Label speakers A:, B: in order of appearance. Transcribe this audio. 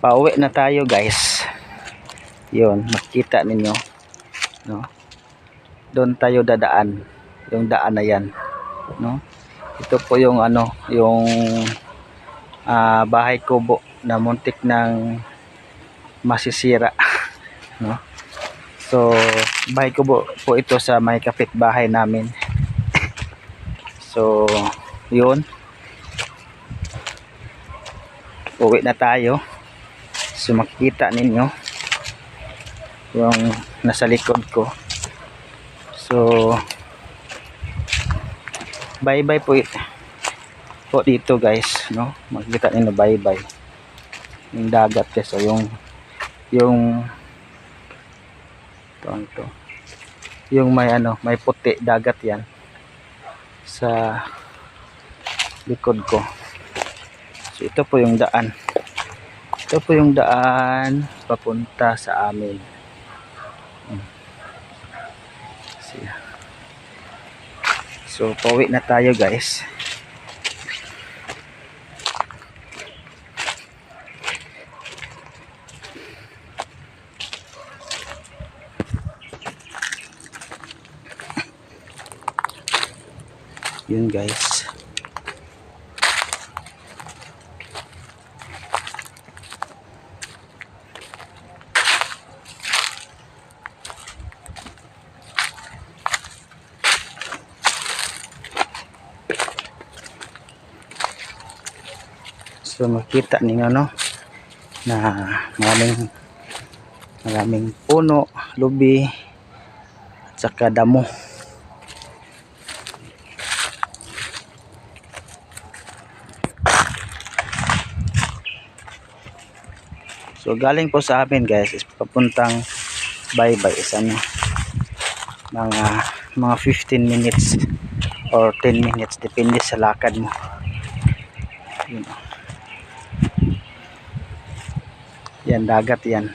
A: pauwi na tayo guys. Yun, makita ninyo, no? Doon tayo dadaan, yung daan na yan, no? Ito po yung ano, yung bahay kubo na muntik ng masisira, no? So bahay kubo po ito sa may kapitbahay namin. So yun, uwi na tayo. So makikita ninyo yung nasa likod ko. So bye bye po dito guys, no? Makikita ninyo bye bye yung dagat guys. So yung ito, yung may ano, may puti dagat yan sa likod ko. So ito po yung daan. Ito po yung daan papunta sa amin. So pauwi na tayo guys. Yun guys. So makita ninyo, no, na maraming puno, lubi at saka damo. So galing po sa amin guys is papuntang Baybay is ano, mga 15 minutes or 10 minutes depende sa lakad mo. Yun. Yan dagat yan.